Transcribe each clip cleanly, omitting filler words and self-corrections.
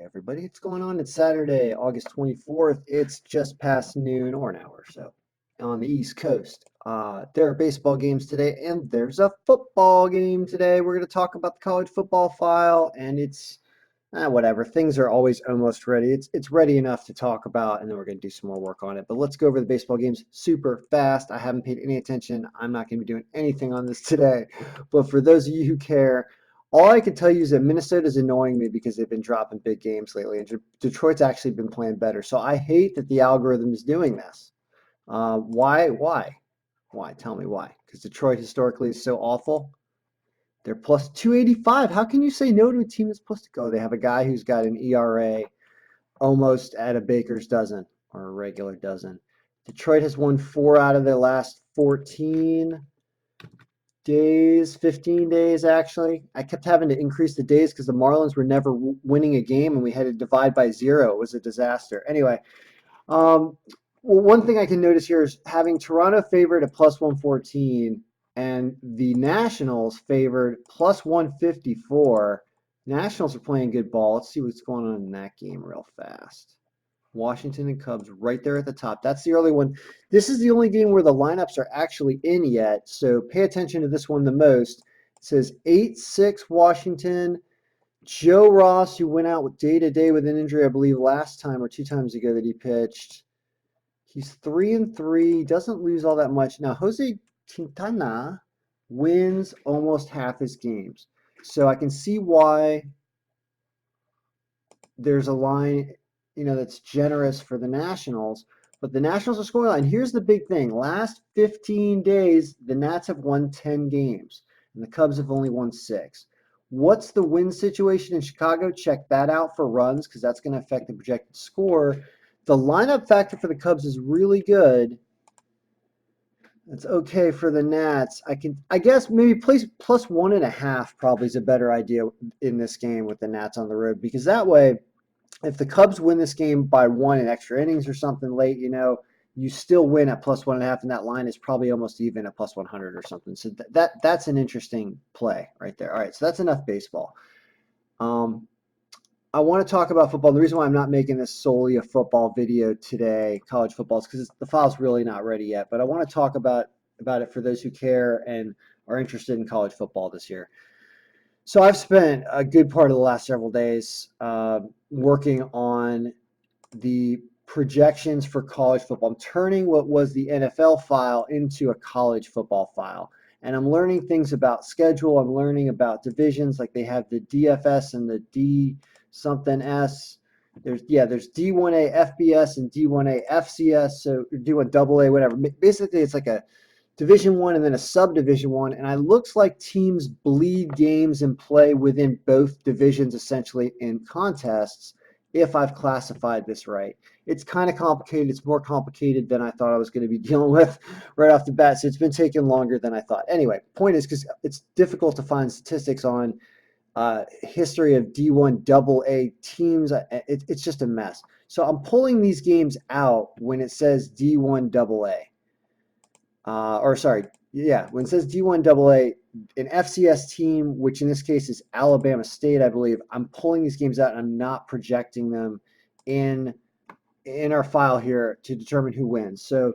everybody. What's going on? It's Saturday, August 24th. It's just past noon or an hour or so on the East Coast. There are baseball games today, and there's a football game today. We're going to talk about the college football file, and it's whatever. Things are always almost ready. It's ready enough to talk about, and then we're going to do some more work on it. But let's go over the baseball games super fast. I haven't paid any attention. I'm not going to be doing anything on this today. But for those of you who care, all I can tell you is that Minnesota's annoying me because they've been dropping big games lately, and Detroit's actually been playing better. So I hate that the algorithm is doing this. Why? Why? Why? Tell me why. Because Detroit historically is so awful. They're plus 285. How can you say no to a team that's supposed to go? They have a guy who's got an ERA almost at a baker's dozen or a regular dozen. Detroit has won 4 out of their last 14 days, 15 days actually. I kept having to increase the days because the Marlins were never winning a game and we had to divide by 0. It was a disaster. Anyway, well, one thing I can notice here is having Toronto favored at plus 114 and the Nationals favored plus 154. Nationals are playing good ball. Let's see what's going on in that game real fast. Washington and Cubs right there at the top. That's the early one. This is the only game where the lineups are actually in yet, so pay attention to this one the most. It says 8-6 Washington. Joe Ross, who went out day-to-day with an injury, I believe, last time or 2 times ago that he pitched. He's 3-3, doesn't lose all that much. Now, Jose Quintana wins almost half his games. So I can see why there's a line, that's generous for the Nationals. But the Nationals are scoring a lot. And here's the big thing. Last 15 days, the Nats have won 10 games, and the Cubs have only won 6. What's the win situation in Chicago? Check that out for runs because that's going to affect the projected score. The lineup factor for the Cubs is really good. It's okay for the Nats. I guess maybe place plus 1.5 probably is a better idea in this game with the Nats on the road because that way, if the Cubs win this game by 1 in extra innings or something late, you still win at plus 1.5, and that line is probably almost even at plus 100 or something. So that's an interesting play right there. All right, so that's enough baseball. I want to talk about football. The reason why I'm not making this solely a football video today, college football, is because the file's really not ready yet. But I want to talk about it for those who care and are interested in college football this year. So I've spent a good part of the last several days working on the projections for college football. I'm turning what was the NFL file into a college football file. And I'm learning things about schedule. I'm learning about divisions, like they have the DFS and the D something S. There's D1A FBS and D1A FCS. So D1 AA, whatever. Basically, it's like a Division 1 and then a subdivision 1. And it looks like teams bleed games and play within both divisions essentially in contests if I've classified this right. It's kind of complicated. It's more complicated than I thought I was going to be dealing with right off the bat. So it's been taking longer than I thought. Anyway, point is because it's difficult to find statistics on history of D1 AA teams. It's just a mess. So I'm pulling these games out when it says D1 AA. When it says D1 AA, an FCS team, which in this case is Alabama State, I believe, I'm pulling these games out and I'm not projecting them in our file here to determine who wins. So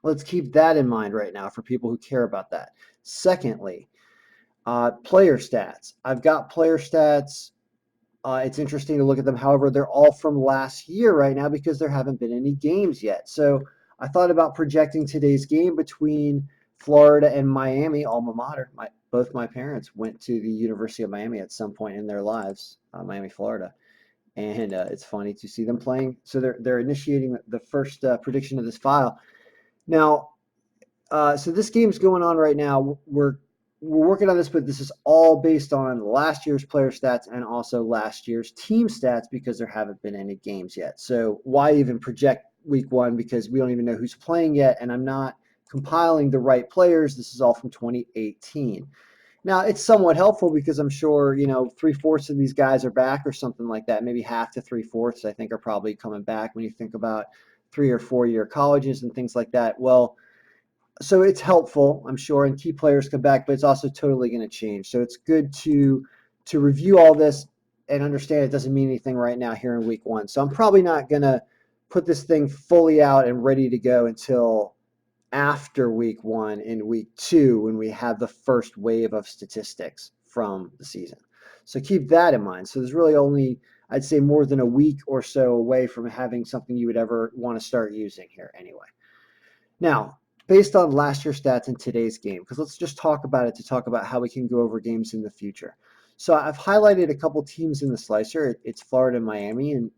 let's keep that in mind right now for people who care about that. Secondly, player stats. I've got player stats. It's interesting to look at them. However, they're all from last year right now because there haven't been any games yet. So I thought about projecting today's game between Florida and Miami, alma mater. Both my parents went to the University of Miami at some point in their lives, Miami, Florida. And it's funny to see them playing. So they're initiating the first prediction of this file. Now, so this game's going on right now. We're working on this, but this is all based on last year's player stats and also last year's team stats because there haven't been any games yet. So why even project week 1 because we don't even know who's playing yet, and I'm not compiling the right players. This is all from 2018. Now, it's somewhat helpful because I'm sure, 3/4 of these guys are back or something like that. Maybe half to 3/4, I think, are probably coming back when you think about 3 or 4 year colleges and things like that. Well, so it's helpful, I'm sure, and key players come back, but it's also totally going to change. So it's good to review all this and understand it doesn't mean anything right now here in week 1. So I'm probably not going to put this thing fully out and ready to go until after week 1 and week 2 when we have the first wave of statistics from the season. So keep that in mind. So there's really only, I'd say, more than a week or so away from having something you would ever want to start using here anyway. Now, based on last year's stats in today's game, because let's just talk about it to talk about how we can go over games in the future. So I've highlighted a couple teams in the slicer. It's Florida and Miami, and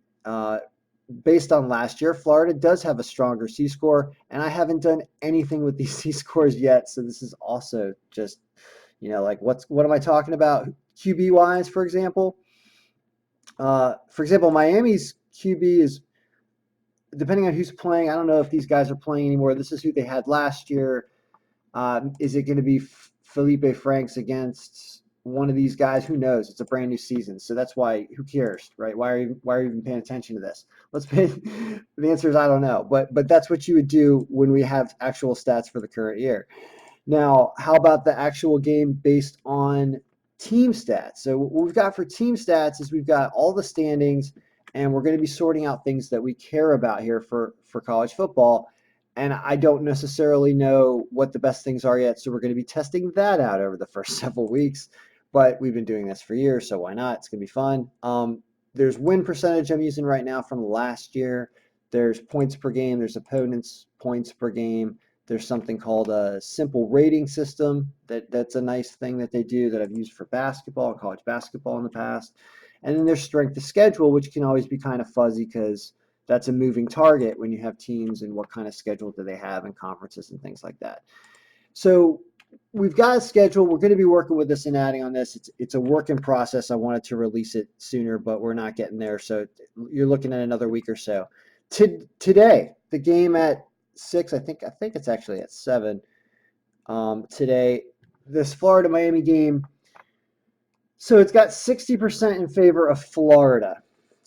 based on last year, Florida does have a stronger C-score, and I haven't done anything with these C-scores yet, so this is also just, like what am I talking about QB-wise, for example? Miami's QB is, depending on who's playing, I don't know if these guys are playing anymore. This is who they had last year. Is it going to be Felipe Franks against one of these guys? Who knows? It's a brand new season, so that's why. Who cares, right? Why are you even paying attention to this? The answer is I don't know, but that's what you would do when we have actual stats for the current year. Now, how about the actual game based on team stats? So what we've got for team stats is we've got all the standings, and we're going to be sorting out things that we care about here for college football. And I don't necessarily know what the best things are yet, so we're going to be testing that out over the first several weeks. But we've been doing this for years, so why not? It's going to be fun. There's win percentage I'm using right now from last year. There's points per game. There's opponents' points per game. There's something called a simple rating system that's a nice thing that they do that I've used for basketball and college basketball in the past. And then there's strength of schedule, which can always be kind of fuzzy because that's a moving target when you have teams and what kind of schedule do they have in conferences and things like that. So we've got a schedule. We're going to be working with this and adding on this. It's a work in process. I wanted to release it sooner, but we're not getting there. So you're looking at another week or so. Today, the game at 6, I think it's actually at 7 today. This Florida Miami game. So it's got 60% in favor of Florida.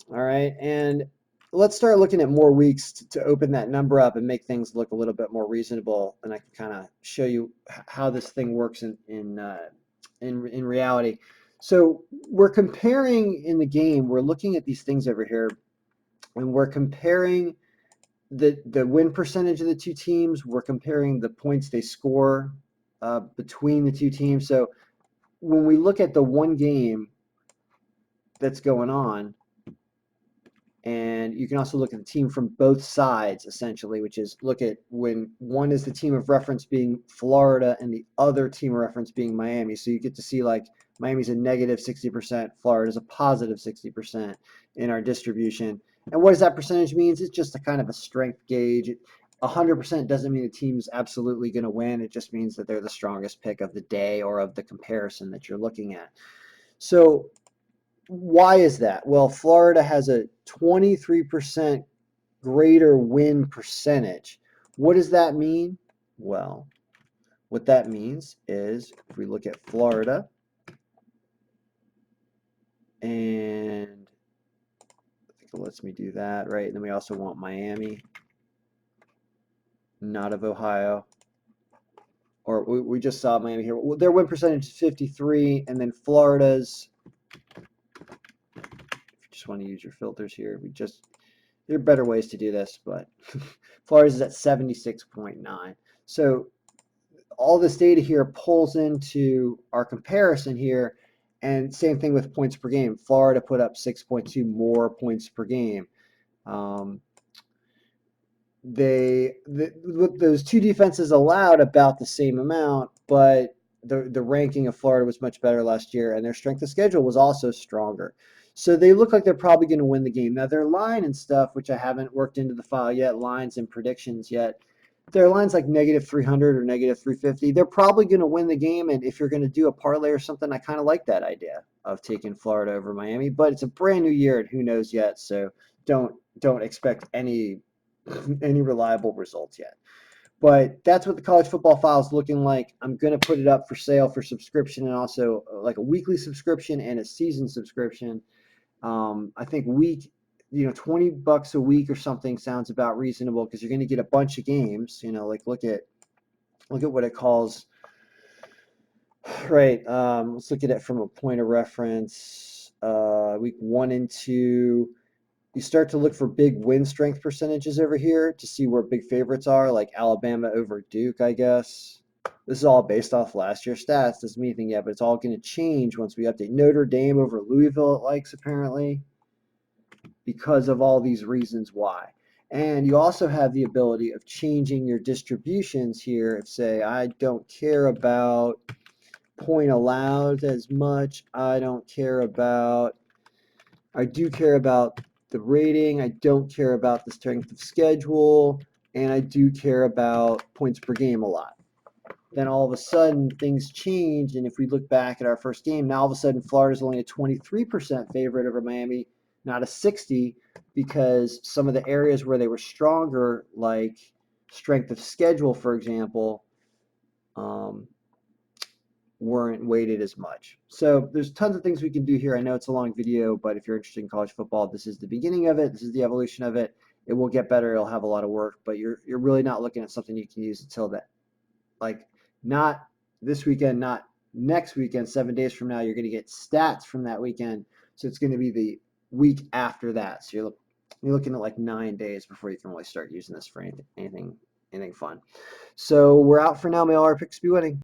All right, and let's start looking at more weeks to open that number up and make things look a little bit more reasonable. And I can kind of show you how this thing works in reality. So we're comparing in the game. We're looking at these things over here, and we're comparing the win percentage of the two teams. We're comparing the points they score between the two teams. So when we look at the one game that's going on, and you can also look at the team from both sides, essentially, which is look at when one is the team of reference being Florida and the other team of reference being Miami. So you get to see like Miami's a negative 60%, Florida's a positive 60% in our distribution. And what does that percentage mean? It's just a kind of a strength gauge. 100% doesn't mean the team's absolutely going to win. It just means that they're the strongest pick of the day or of the comparison that you're looking at. So why is that? Well, Florida has a 23% greater win percentage. What does that mean? Well, what that means is if we look at Florida and I think it lets me do that, right? And then we also want Miami, not of Ohio. Or we just saw Miami here. Their win percentage is 53, and then Florida's, if you just want to use your filters here, there are better ways to do this, but Florida's is at 76.9. So all this data here pulls into our comparison here, and same thing with points per game. Florida put up 6.2 more points per game. Those two defenses allowed about the same amount, but the ranking of Florida was much better last year, and their strength of schedule was also stronger. So they look like they're probably going to win the game. Now their line and stuff, which I haven't worked into the file yet, lines and predictions yet, their line's like negative 300 or negative 350. They're probably going to win the game, and if you're going to do a parlay or something, I kind of like that idea of taking Florida over Miami. But it's a brand new year, and who knows yet? So don't expect any reliable results yet. But that's what the college football file is looking like. I'm going to put it up for sale for subscription and also like a weekly subscription and a season subscription. I think $20 a week or something sounds about reasonable because you're going to get a bunch of games. Like look at what it calls. Right. Let's look at it from a point of reference. week 1 and 2. You start to look for big win strength percentages over here to see where big favorites are, like Alabama over Duke, I guess. This is all based off last year's stats. Doesn't mean anything yet, but it's all going to change once we update. Notre Dame over Louisville, it likes apparently, because of all these reasons why. And you also have the ability of changing your distributions here. If, say, I don't care about point allowed as much, I do care about the rating. I don't care about the strength of schedule. And I do care about points per game a lot. Then all of a sudden things change. And if we look back at our first game, now all of a sudden Florida's only a 23% favorite over Miami, not a 60, because some of the areas where they were stronger, like strength of schedule, for example, um, weren't weighted as much. So there's tons of things we can do here. I know it's a long video, but if you're interested in college football, this is the beginning of it. This is the evolution of it. It will get better. It'll have a lot of work, but you're really not looking at something you can use until that, like, not this weekend, not next weekend, 7 days from now. You're going to get stats from that weekend. So it's going to be the week after that. So you're looking at like 9 days before you can really start using this for anything fun. So we're out for now. May all our picks be winning.